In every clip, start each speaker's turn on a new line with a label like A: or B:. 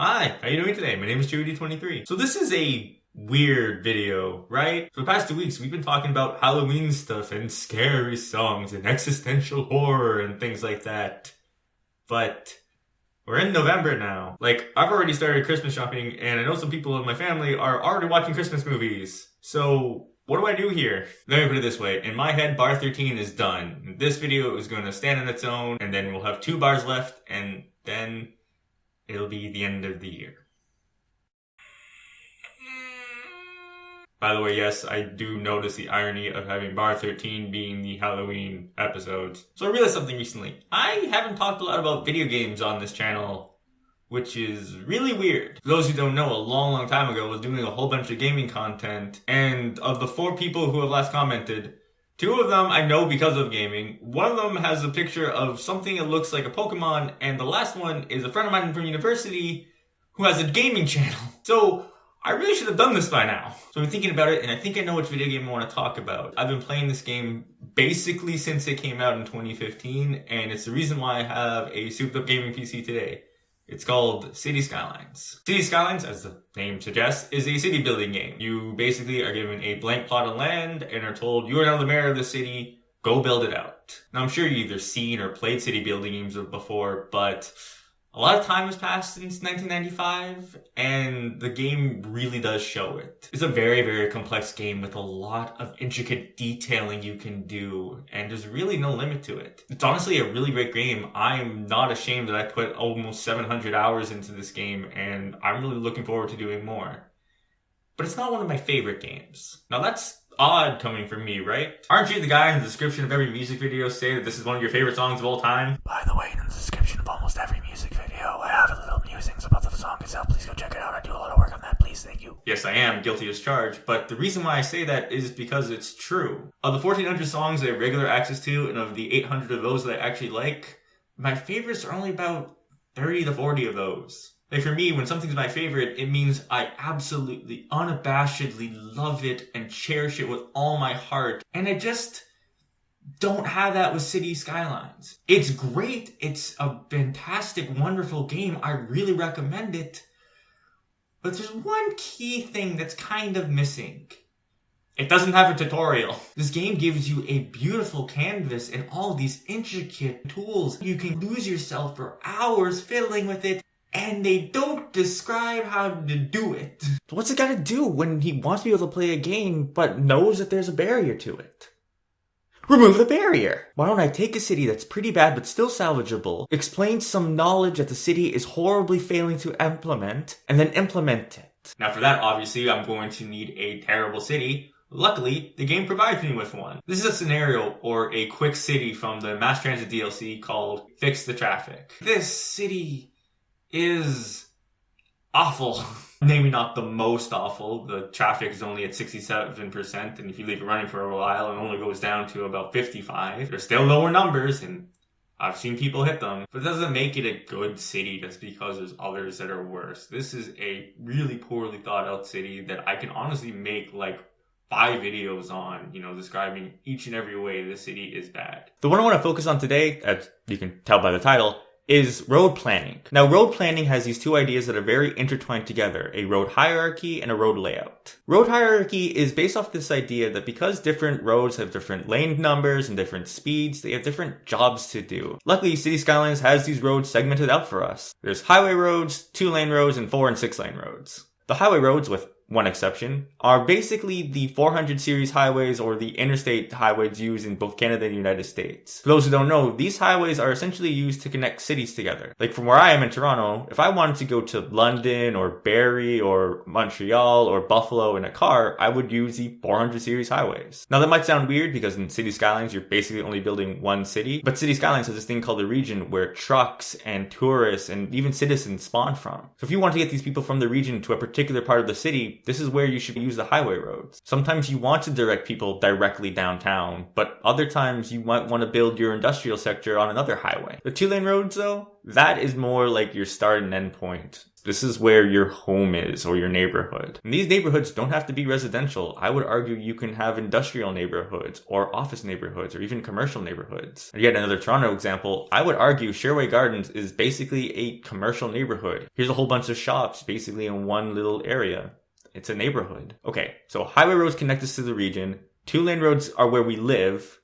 A: Hi, how you doing today? My name is JD23. So this is a weird video, right? For the past 2 weeks, we've been talking about Halloween stuff and scary songs and existential horror and things like that. But we're in November now. I've already started Christmas shopping, and I know some people in my family are already watching Christmas movies. So what do I do here? Let me put it this way. In my head, bar 13 is done. This video is going to stand on its own, and then we'll have 2 bars left, and then it'll be the end of the year. By the way, yes, I do notice the irony of having bar 13 being the Halloween episodes. So I realized something recently. I haven't talked a lot about video games on this channel, which is really weird. For those who don't know, a long time ago I was doing a whole bunch of gaming content, and of the 4 people who have last commented, 2 of them I know because of gaming. One of them has a picture of something that looks like a Pokemon, and the last one is a friend of mine from university who has a gaming channel. So I really should have done this by now. So I've been thinking about it, and I think I know which video game I want to talk about. I've been playing this game basically since it came out in 2015, and it's the reason why I have a souped up gaming PC today. It's called City Skylines. City Skylines, as the name suggests, is a city building game. You basically are given a blank plot of land and are told, you are now the mayor of the city, go build it out. Now I'm sure you've either seen or played city building games before, but a lot of time has passed since 1995, and the game really does show it. It's a very complex game with a lot of intricate detailing you can do, and there's really no limit to it. It's honestly a really great game. I'm not ashamed that I put almost 700 hours into this game, and I'm really looking forward to doing more. But it's not one of my favorite games. Now that's odd coming from me, right? Aren't you the guy in the description of every music video say that this is one of your favorite songs of all time?
B: By the way, in the description of almost every music video, I have a little musings about the song itself. Please go check it out. I do a lot of work on that. Please, thank you.
A: Yes, I am guilty as charged, but the reason why I say that is because it's true. Of the 1,400 songs I have regular access to, and of the 800 of those that I actually like, my favorites are only about 30 to 40 of those. Like for me, when something's my favorite, it means I absolutely, unabashedly love it and cherish it with all my heart. And I just don't have that with City Skylines. It's great. It's a fantastic, wonderful game. I really recommend it. But there's one key thing that's kind of missing. It doesn't have a tutorial. This game gives you a beautiful canvas and all these intricate tools. You can lose yourself for hours fiddling with it, and they don't describe how to do it.
B: So what's it gotta do when he wants to be able to play a game, but knows that there's a barrier to it? Remove the barrier! Why don't I take a city that's pretty bad but still salvageable, explain some knowledge that the city is horribly failing to implement, and then implement it?
A: Now for that, obviously, I'm going to need a terrible city. Luckily, the game provides me with one. This is a scenario or a quick city from the Mass Transit DLC called Fix the Traffic. This city is awful. Maybe not the most awful. The traffic is only at 67%, and if you leave it running for a while, it only goes down to about 55. They're still lower numbers, and I've seen people hit them. But it doesn't make it a good city just because there's others that are worse. This is a really poorly thought out city that I can honestly make 5 videos on, describing each and every way the city is bad.
B: The one I want to focus on today, as you can tell by the title, is road planning. Now, road planning has these 2 ideas that are very intertwined together, a road hierarchy and a road layout. Road hierarchy is based off this idea that because different roads have different lane numbers and different speeds, they have different jobs to do. Luckily, City Skylines has these roads segmented out for us. There's highway roads, 2-lane roads, and 4- and 6-lane roads. The highway roads, with one exception, are basically the 400 series highways or the interstate highways used in both Canada and the United States. For those who don't know, these highways are essentially used to connect cities together. Like from where I am in Toronto, if I wanted to go to London or Barrie or Montreal or Buffalo in a car, I would use the 400 series highways. Now that might sound weird because in City Skylines, you're basically only building one city, but City Skylines has this thing called the region where trucks and tourists and even citizens spawn from. So if you want to get these people from the region to a particular part of the city, city, this is where you should use the highway roads. Sometimes you want to direct people directly downtown, but other times you might want to build your industrial sector on another highway. The 2-lane roads though, that is more like your start and end point. This is where your home is or your neighborhood. And these neighborhoods don't have to be residential. I would argue you can have industrial neighborhoods or office neighborhoods or even commercial neighborhoods. And yet another Toronto example, I would argue Sherway Gardens is basically a commercial neighborhood. Here's a whole bunch of shops basically in one little area. It's a neighborhood. Okay, so highway roads connect us to the region. 2-lane roads are where we live.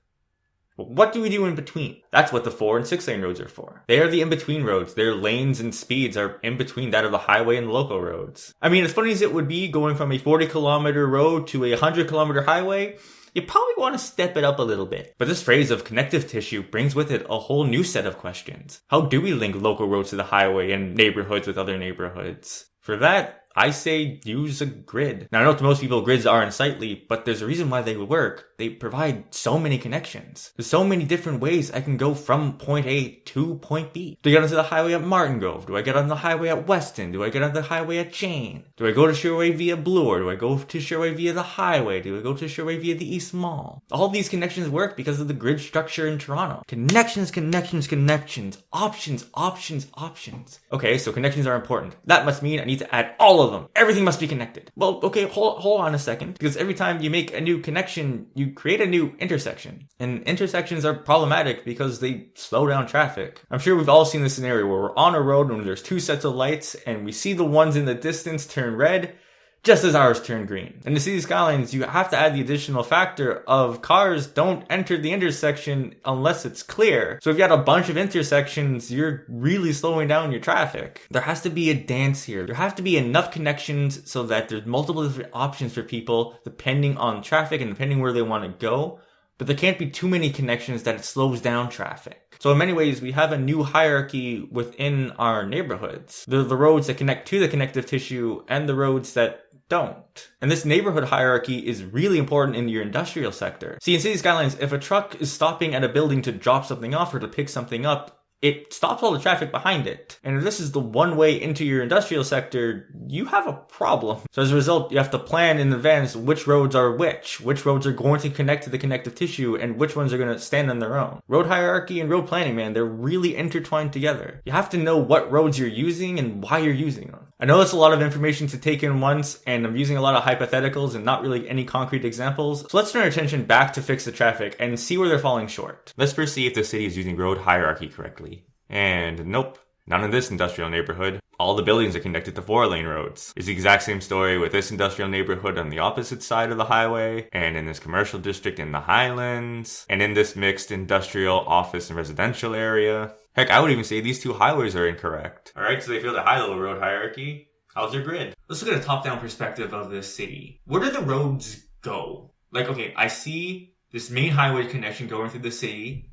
B: But what do we do in between? That's what the 4 and 6-lane roads are for. They are the in-between roads. Their lanes and speeds are in between that of the highway and the local roads. I mean, as funny as it would be going from a 40-kilometer road to a 100-kilometer highway, you probably want to step it up a little bit. But this phrase of connective tissue brings with it a whole new set of questions. How do we link local roads to the highway and neighborhoods with other neighborhoods? For that, I say use a grid. Now I know to most people grids are unsightly, but there's a reason why they work. They provide so many connections. There's so many different ways I can go from point A to point B. Do I get onto the highway at Martin Grove? Do I get on the highway at Weston? Do I get on the highway at Jane? Do I go to Sherway via Bloor? Do I go to Sherway via the highway? Do I go to Sherway via the East Mall? All these connections work because of the grid structure in Toronto. Connections, connections, connections. Options, options, options. Okay, so connections are important. That must mean I need to add all of them. Everything must be connected. Well, okay, hold on a second. Because every time you make a new connection, you create a new intersection. And intersections are problematic because they slow down traffic. I'm sure we've all seen this scenario where we're on a road and there's 2 sets of lights and we see the ones in the distance turn red just as ours turn green. In the city skylines, you have to add the additional factor of cars don't enter the intersection unless it's clear. So if you had a bunch of intersections, you're really slowing down your traffic. There has to be a dance here. There have to be enough connections so that there's multiple different options for people depending on traffic and depending where they want to go. But there can't be too many connections that it slows down traffic. So in many ways, we have a new hierarchy within our neighborhoods. There are the roads that connect to the connective tissue and the roads that don't. And this neighborhood hierarchy is really important in your industrial sector. See, in City Skylines, if a truck is stopping at a building to drop something off or to pick something up, it stops all the traffic behind it. And if this is the one way into your industrial sector, you have a problem. So as a result, you have to plan in advance which roads are which roads are going to connect to the connective tissue, and which ones are going to stand on their own. Road hierarchy and road planning, man, they're really intertwined together. You have to know what roads you're using and why you're using them. I know that's a lot of information to take in once, and I'm using a lot of hypotheticals and not really any concrete examples. So let's turn our attention back to fix the traffic and see where they're falling short. Let's first see if the city is using road hierarchy correctly. And nope, not in this industrial neighborhood. All the buildings are connected to 4-lane roads. It's the exact same story with this industrial neighborhood on the opposite side of the highway, and in this commercial district in the Highlands, and in this mixed industrial, office, and residential area. Heck, I would even say these 2 highways are incorrect. Alright, so they feel the high-level road hierarchy. How's your grid? Let's look at a top-down perspective of this city. Where do the roads go? Like, okay, I see this main highway connection going through the city,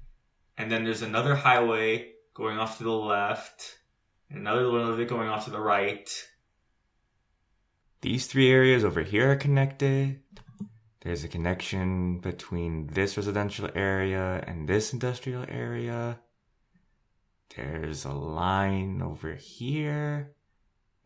B: and then there's another highway going off to the left, and another one of it going off to the right. These 3 areas over here are connected. There's a connection between this residential area and this industrial area. There's a line over here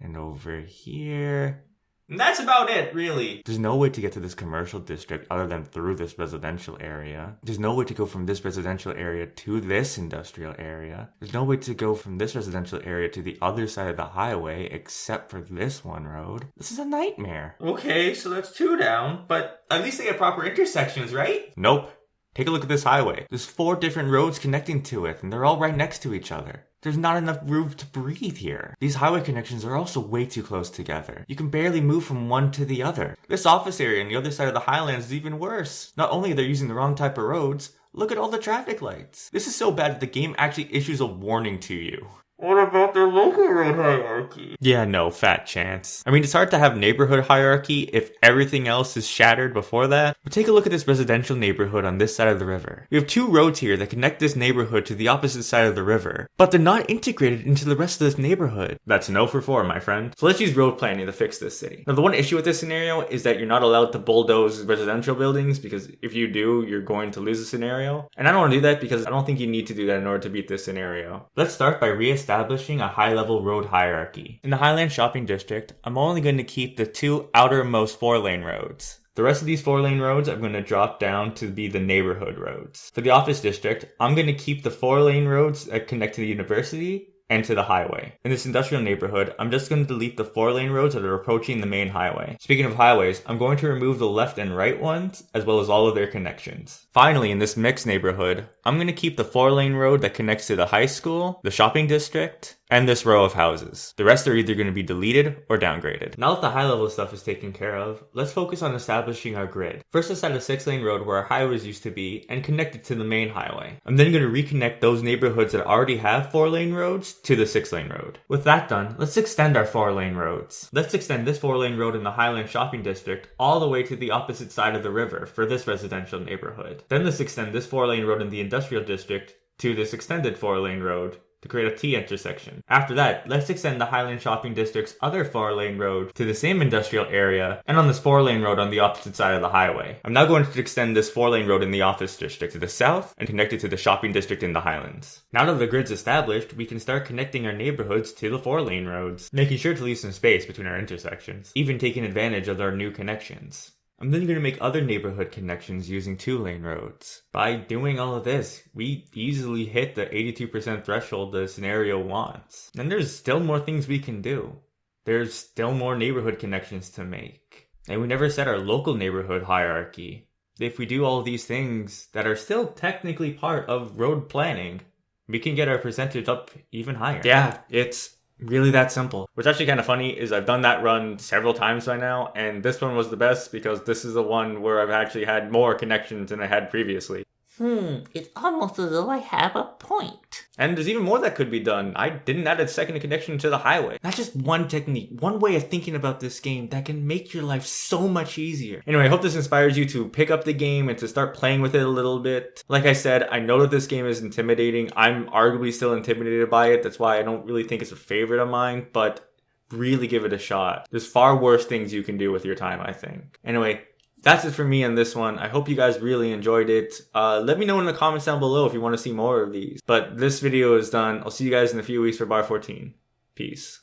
B: and over here. And that's about it, really. There's no way to get to this commercial district other than through this residential area. There's no way to go from this residential area to this industrial area. There's no way to go from this residential area to the other side of the highway except for this one road. This is a nightmare. Okay, so that's 2 down, but at least they have proper intersections, right? Nope. Take a look at this highway. There's 4 different roads connecting to it, and they're all right next to each other. There's not enough room to breathe here. These highway connections are also way too close together. You can barely move from one to the other. This office area on the other side of the Highlands is even worse. Not only are they using the wrong type of roads, look at all the traffic lights. This is so bad that the game actually issues a warning to you. What about their local road hierarchy? Yeah, no, fat chance. I mean, it's hard to have neighborhood hierarchy if everything else is shattered before that. But take a look at this residential neighborhood on this side of the river. We have 2 roads here that connect this neighborhood to the opposite side of the river, but they're not integrated into the rest of this neighborhood. That's no for 4, my friend. So let's use road planning to fix this city. Now, the one issue with this scenario is that you're not allowed to bulldoze residential buildings, because if you do, you're going to lose the scenario. And I don't want to do that because I don't think you need to do that in order to beat this scenario. Let's start by reestablishing establishing a high-level road hierarchy. In the Highland Shopping District, I'm only going to keep the 2 outermost 4-lane roads. The rest of these 4-lane roads I'm going to drop down to be the neighborhood roads. For the office district, I'm going to keep the 4-lane roads that connect to the university and to the highway. In this industrial neighborhood, I'm just going to delete the 4-lane roads that are approaching the main highway. Speaking of highways, I'm going to remove the left and right ones, as well as all of their connections. Finally, in this mixed neighborhood, I'm going to keep the 4-lane road that connects to the high school, the shopping district, and this row of houses. The rest are either going to be deleted or downgraded. Now that the high level stuff is taken care of, let's focus on establishing our grid. First, let's add a 6-lane road where our highways used to be and connect it to the main highway. I'm then going to reconnect those neighborhoods that already have 4-lane roads to the 6-lane road. With that done, let's extend our 4-lane roads. Let's extend this 4-lane road in the Highland Shopping District all the way to the opposite side of the river for this residential neighborhood. Then let's extend this 4-lane road in the Industrial District to this extended 4-lane road to create a T intersection. After that, let's extend the Highland Shopping District's other 4-lane road to the same industrial area and on this 4-lane road on the opposite side of the highway. I'm now going to extend this 4-lane road in the office district to the south and connect it to the shopping district in the Highlands. Now that the grid's established, we can start connecting our neighborhoods to the 4-lane roads, making sure to leave some space between our intersections, even taking advantage of our new connections. I'm then going to make other neighborhood connections using 2-lane roads. By doing all of this, we easily hit the 82% threshold the scenario wants. And there's still more things we can do. There's still more neighborhood connections to make. And we never set our local neighborhood hierarchy. If we do all of these things that are still technically part of road planning, we can get our percentage up even higher. Yeah, it's really that simple. What's actually kind of funny is I've done that run several times by now, and this one was the best because this is the one where I've actually had more connections than I had previously.
C: It's almost as though I have a point.
B: And there's even more that could be done. I didn't add a second connection to the highway. That's just one technique, one way of thinking about this game that can make your life so much easier. Anyway, I hope this inspires you to pick up the game and to start playing with it a little bit. Like I said, I know that this game is intimidating. I'm arguably still intimidated by it. That's why I don't really think it's a favorite of mine, but really give it a shot. There's far worse things you can do with your time, I think. Anyway, that's it for me on this one. I hope you guys really enjoyed it. Let me know in the comments down below if you want to see more of these. But this video is done. I'll see you guys in a few weeks for Bar 14. Peace.